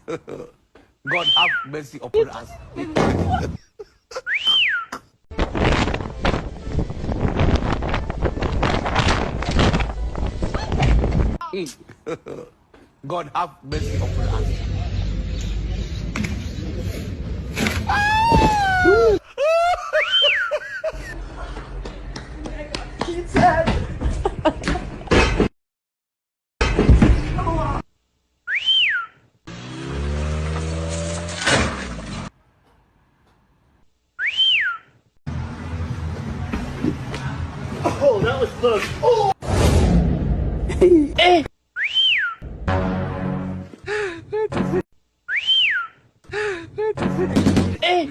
God have mercy upon us. God have mercy upon us. Oh, that was close. Oh! Eh!